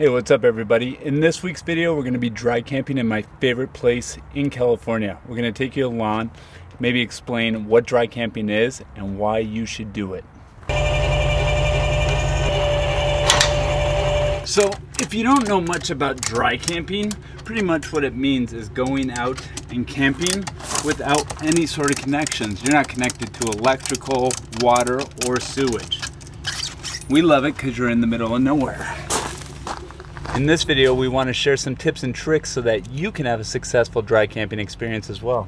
Hey, what's up everybody? In this week's video, we're going to be dry camping in my favorite place in California. We're going to take you along, maybe explain what dry camping is and why you should do it. So, if you don't know much about dry camping, pretty much what it means is going out and camping without any sort of connections. You're not connected to electrical, water, or sewage. We love it because you're in the middle of nowhere. In this video, we want to share some tips and tricks so that you can have a successful dry camping experience as well.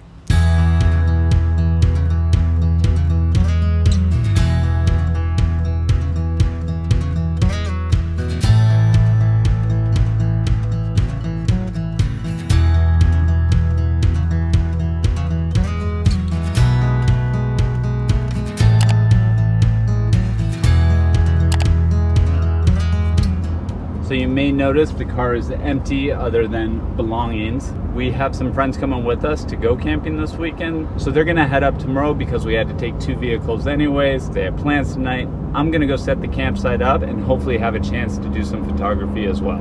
So you may notice the car is empty other than belongings. We have some friends coming with us to go camping this weekend. So they're gonna head up tomorrow because we had to take 2 vehicles anyways. They have plans tonight. I'm gonna go set the campsite up and hopefully have a chance to do some photography as well.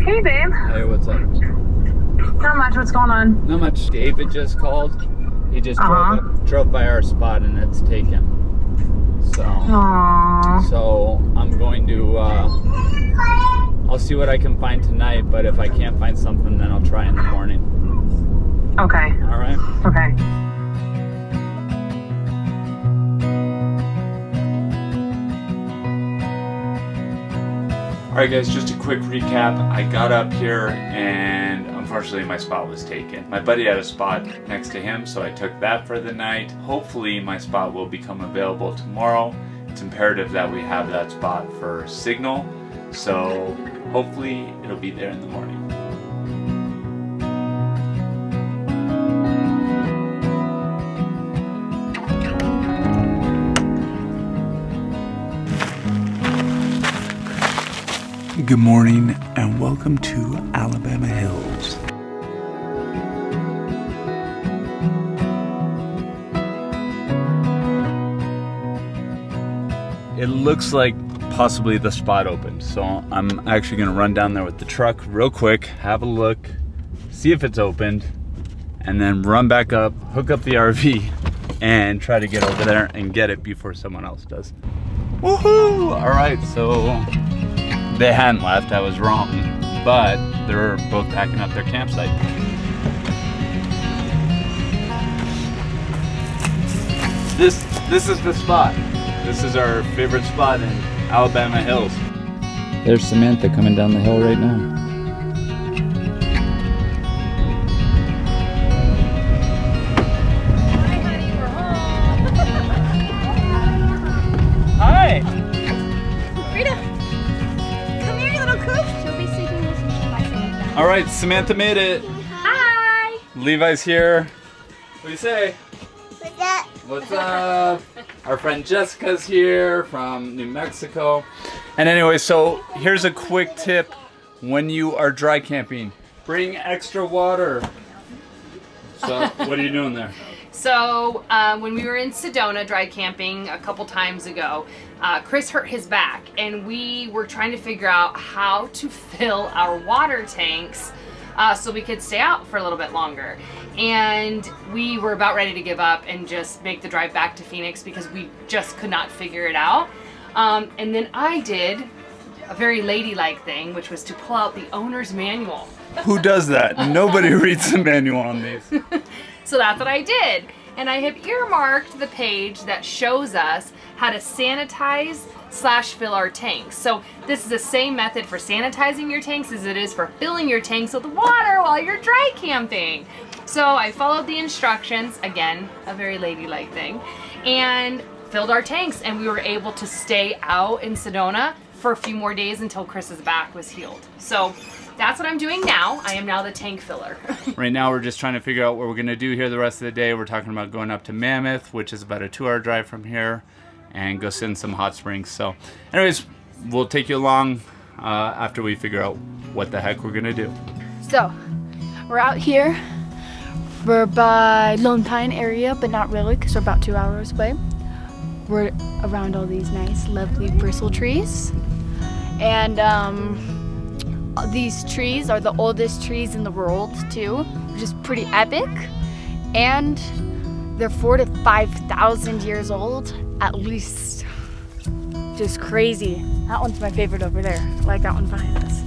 Hey babe. Hey, what's up? Not much, what's going on? Not much. David just called. He just drove by our spot and it's taken. So I'm going to, I'll see what I can find tonight, but if I can't find something, then I'll try in the morning. Okay. All right? Okay. All right, guys, just a quick recap. I got up here and unfortunately my spot was taken. My buddy had a spot next to him, so I took that for the night. Hopefully my spot will become available tomorrow. It's imperative that we have that spot for signal, so hopefully it'll be there in the morning. Good morning and welcome to Alabama Hills. It looks like possibly the spot opened, so I'm actually gonna run down there with the truck real quick, have a look, see if it's opened, and then run back up, hook up the RV, and try to get over there and get it before someone else does. Woohoo! All right, so they hadn't left, I was wrong, but they're both packing up their campsite. This is the spot. This is our favorite spot in Alabama Hills. There's Samantha coming down the hill right now. Hi! Rita! Come here, you little coop! She'll be sleeping with you. All right, Samantha made it. Hi! Levi's here. What do you say? What's up? What's up? Our friend Jessica's here from New Mexico. And anyway, so here's a quick tip when you are dry camping. Bring extra water. So what are you doing there? So when we were in Sedona dry camping a couple times ago, Chris hurt his back and we were trying to figure out how to fill our water tanks so we could stay out for a little bit longer. And we were about ready to give up and just make the drive back to Phoenix because we just could not figure it out. And then I did a very ladylike thing, which was to pull out the owner's manual. Who does that? Nobody reads the manual on these. So that's what I did. And I have earmarked the page that shows us how to sanitize/fill our tanks. So this is the same method for sanitizing your tanks as it is for filling your tanks with water while you're dry camping. So I followed the instructions, again, a very ladylike thing, and filled our tanks, and we were able to stay out in Sedona for a few more days until Chris's back was healed. So that's what I'm doing now. I am now the tank filler. Right now we're just trying to figure out what we're gonna do here the rest of the day. We're talking about going up to Mammoth, which is about a 2-hour drive from here, and go sit in some hot springs. So anyways, we'll take you along after we figure out what the heck we're gonna do. So, we're out here. We're by Lone Pine area, but not really because we're about 2 hours away. we're around all these nice, lovely bristle trees. And these trees are the oldest trees in the world too, which is pretty epic. And they're 4,000 to 5,000 years old, at least. Just crazy. That one's my favorite over there. I like that one behind us.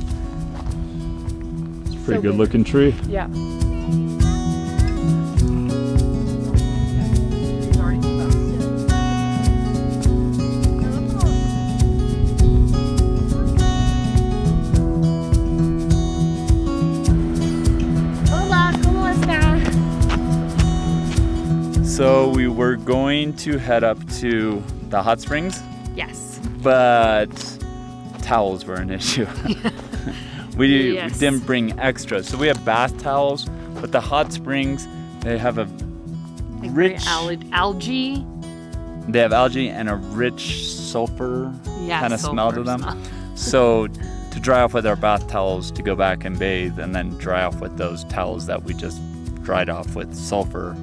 It's a pretty good looking tree. Yeah. So we were going to head up to the hot springs. Yes. But towels were an issue. We Yes. didn't bring extra. So we have bath towels, but the hot springs, they have a rich algae. They have algae and a rich sulfur kind of smell to them. So to dry off with our bath towels to go back and bathe and then dry off with those towels that we just dried off with sulfur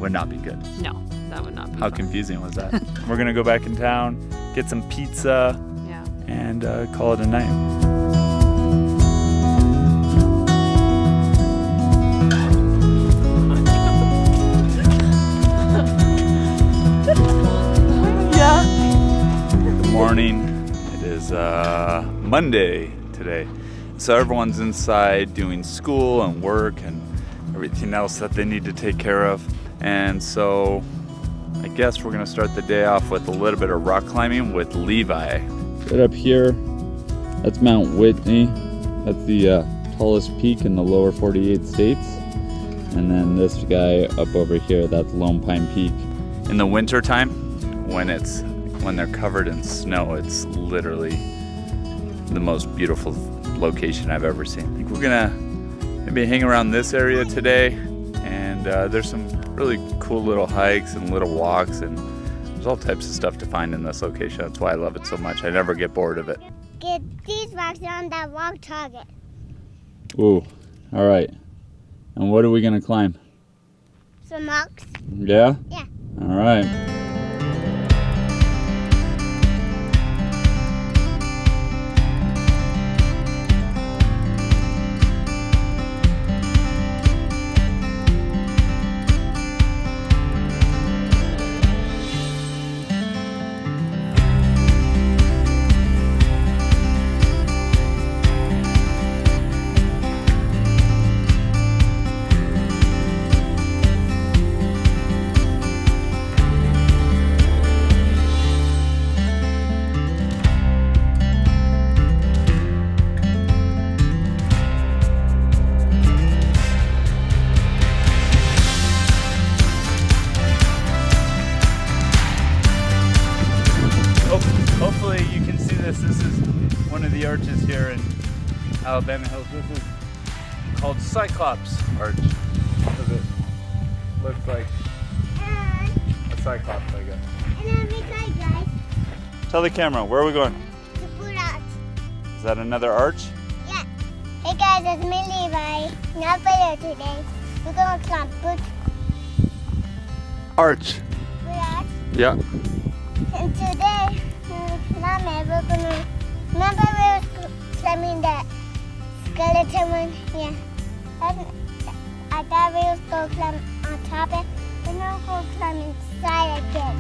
would not be good. No, that would not be How fun. confusing was that? We're gonna go back in town, get some pizza, Yeah. and call it a night. Good morning. It is Monday today. So everyone's inside doing school and work and everything else that they need to take care of. And so I guess we're gonna start the day off with a little bit of rock climbing with Levi. Right up here, that's Mount Whitney. That's the tallest peak in the lower 48 states. And then this guy up over here, that's Lone Pine Peak. In the winter time, when they're covered in snow, it's literally the most beautiful location I've ever seen. I think we're gonna maybe hang around this area today, and there's some really cool little hikes and little walks, and there's all types of stuff to find in this location. That's why I love it so much. I never get bored of it. Get these rocks on that rock target. Ooh, all right. And what are we gonna climb? Some rocks. Yeah? Yeah. All right. Hopefully you can see this. This is one of the arches here in Alabama Hills. This is called Cyclops Arch because it looks like a cyclops, I guess. And then beside guys, Tell the camera, where are we going? the food arch. Is that another arch? Yeah. Hey guys, it's me Levi. Not video today. We're gonna climb food Arch. arch. Yeah. And today, Mama, we're gonna remember we were climbing that skeleton one? Yeah. I thought we was gonna climb on top of it, but now we're gonna climb inside again.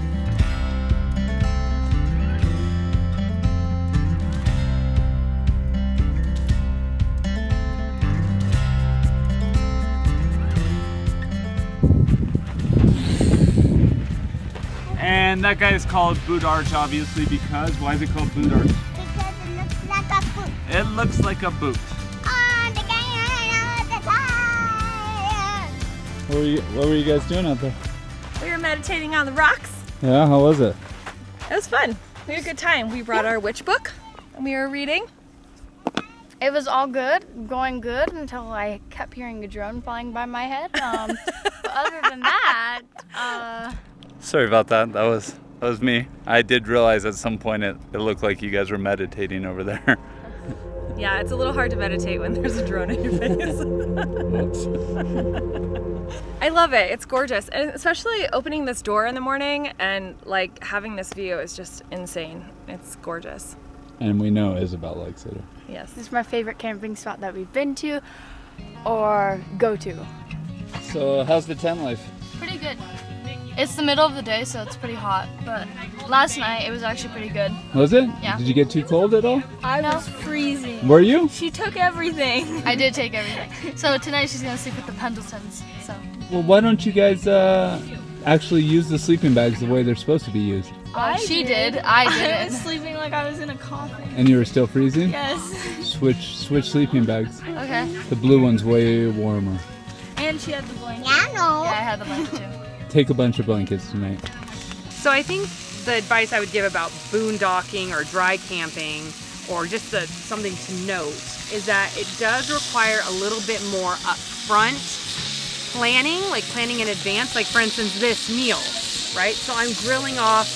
And that guy is called Boot Arch, obviously, because why is it called Boot Arch? Because it looks like a boot. It looks like a boot. On the gang on the side. What were you guys doing out there? We were meditating on the rocks. Yeah, how was it? It was fun. We had a good time. We brought our witch book and we were reading. It was all good, going good until I kept hearing a drone flying by my head. But other than that, Sorry about that. That was me. I did realize at some point it looked like you guys were meditating over there. Yeah, it's a little hard to meditate when there's a drone in your face. Whoops. I love it. It's gorgeous. And especially opening this door in the morning and like having this view is just insane. It's gorgeous. And we know Isabel likes it. Yes. This is my favorite camping spot that we've been to or go to. So how's the tent life? Pretty good. It's the middle of the day, so it's pretty hot, but last night it was actually pretty good. Was it? Yeah. Did you get too cold at all? I was freezing. Were you? She took everything. I did take everything. So tonight she's gonna sleep with the Pendletons. So. Well, why don't you guys actually use the sleeping bags the way they're supposed to be used? She did. I didn't. I was sleeping like I was in a coffin. And you were still freezing? Yes. Switch sleeping bags. Okay. The blue one's way warmer. And she had the blanket. Yeah, no. Yeah, I had the blanket too. Take a bunch of blankets tonight. So I think the advice I would give about boondocking or dry camping, or just something to note, is that it does require a little bit more upfront planning, like planning in advance. Like for instance, this meal, right? So I'm grilling off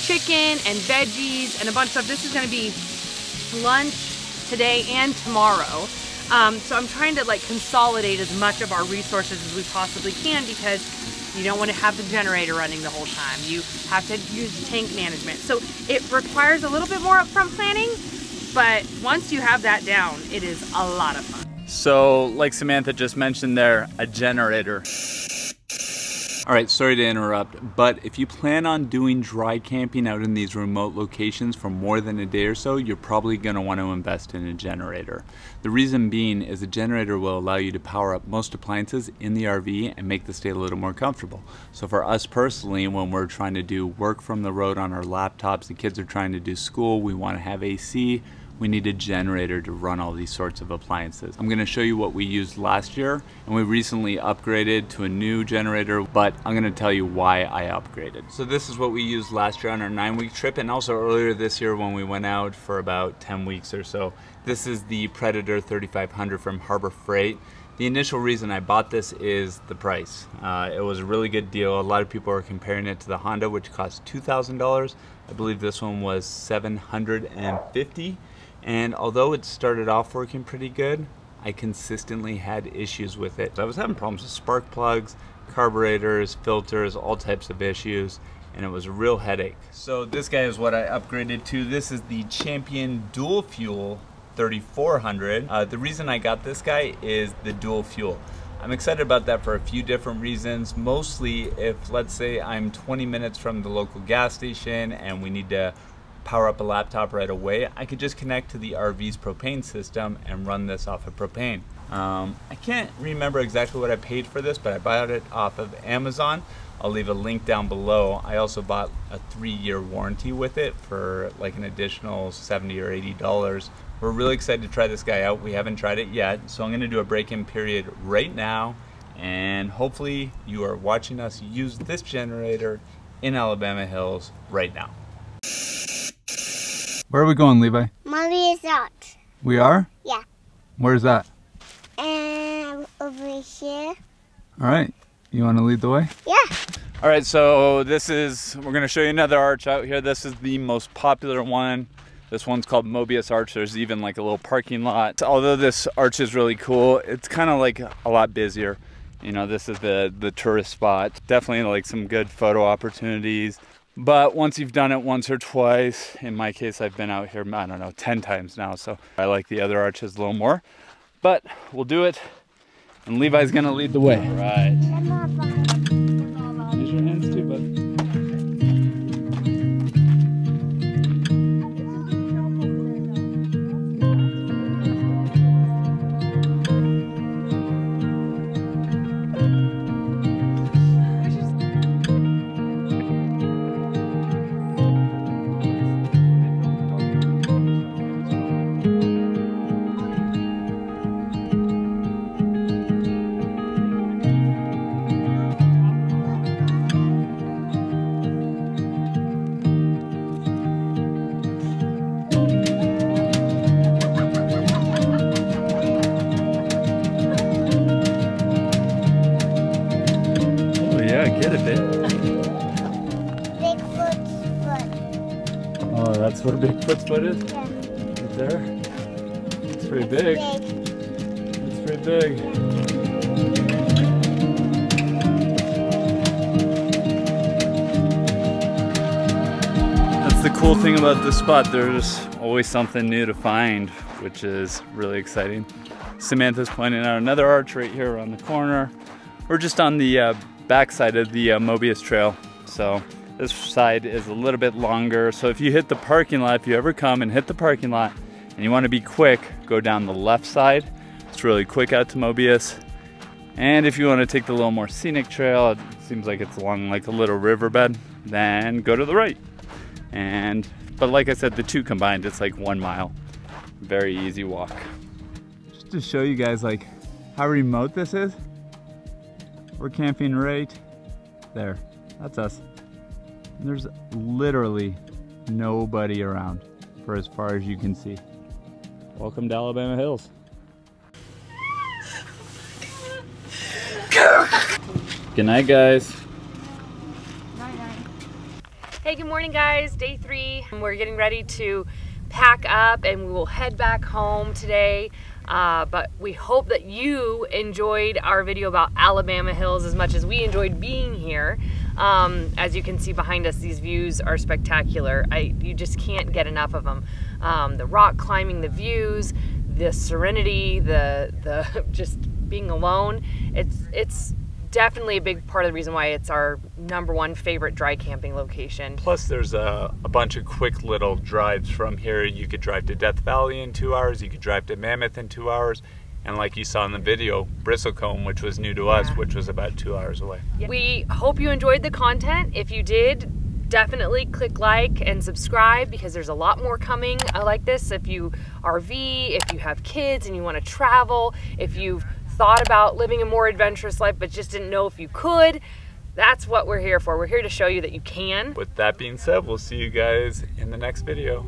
chicken and veggies and a bunch of stuff. This is gonna be lunch today and tomorrow. So I'm trying to like consolidate as much of our resources as we possibly can, because you don't want to have the generator running the whole time. You have to use tank management. So it requires a little bit more upfront planning, but once you have that down, it is a lot of fun. So, like Samantha just mentioned there, a generator. All right, sorry to interrupt, but if you plan on doing dry camping out in these remote locations for more than a day or so, you're probably gonna want to invest in a generator. The reason being is a generator will allow you to power up most appliances in the RV and make the stay a little more comfortable. So for us personally, when we're trying to do work from the road on our laptops, the kids are trying to do school, we wanna have AC, we need a generator to run all these sorts of appliances. I'm gonna show you what we used last year, and we recently upgraded to a new generator, but I'm gonna tell you why I upgraded. So this is what we used last year on our 9-week trip, and also earlier this year when we went out for about 10 weeks or so. This is the Predator 3500 from Harbor Freight. The initial reason I bought this is the price. It was a really good deal. A lot of people are comparing it to the Honda, which cost $2,000. I believe this one was $750. And although it started off working pretty good, I consistently had issues with it. I was having problems with spark plugs, carburetors, filters, all types of issues, and it was a real headache. So this guy is what I upgraded to. This is the Champion Dual Fuel 3400. The reason I got this guy is the dual fuel. I'm excited about that for a few different reasons. Mostly if, let's say, I'm 20 minutes from the local gas station and we need to power up a laptop right away, I could just connect to the RV's propane system and run this off of propane. I can't remember exactly what I paid for this, but I bought it off of Amazon. I'll leave a link down below. I also bought a 3-year warranty with it for like an additional $70 or $80. We're really excited to try this guy out. We haven't tried it yet, so I'm gonna do a break-in period right now, and hopefully you are watching us use this generator in Alabama Hills right now. Where are we going, Levi? Mobius Arch. We are? Yeah. Where's that? Over here. All right, you want to lead the way? Yeah. All right, so we're gonna show you another arch out here. This is the most popular one. This one's called Mobius Arch. There's even like a little parking lot. Although this arch is really cool, it's kind of like a lot busier. You know, this is the tourist spot. Definitely like some good photo opportunities. But once you've done it once or twice, in my case, I've been out here, I don't know, 10 times now. So I like the other arches a little more, but we'll do it. And Levi's gonna lead the way. All right. Use your hands too, bud. Oh, that's what a Bigfoot's foot is? Yeah. Right there? It's pretty big. It's pretty big. That's the cool thing about this spot. There's always something new to find, which is really exciting. Samantha's pointing out another arch right here around the corner. We're just on the back side of the Mobius trail. So this side is a little bit longer. So if you hit the parking lot, if you ever come and hit the parking lot and you want to be quick, go down the left side. It's really quick out to Mobius. And if you want to take the little more scenic trail, it seems like it's along like a little riverbed, then go to the right. But like I said, the two combined, it's like 1 mile. Very easy walk. Just to show you guys like how remote this is, we're camping right there. That's us. And there's literally nobody around for as far as you can see. Welcome to Alabama Hills. Good night, guys. Hey, good morning guys, day 3. We're getting ready to pack up and we will head back home today. But we hope that you enjoyed our video about Alabama Hills as much as we enjoyed being here. As you can see behind us, these views are spectacular. You just can't get enough of them. The rock climbing, the views, the serenity, the just being alone. It's definitely a big part of the reason why it's our #1 favorite dry camping location. Plus there's a bunch of quick little drives from here. You could drive to Death Valley in 2 hours, you could drive to Mammoth in 2 hours, and like you saw in the video, Bristlecone, which was new to us, which was about 2 hours away. We hope you enjoyed the content. If you did, definitely click like and subscribe because there's a lot more coming like this. If you RV, if you have kids and you want to travel, if you've thought about living a more adventurous life but just didn't know if you could, that's what we're here for. We're here to show you that you can. With that being said, we'll see you guys in the next video.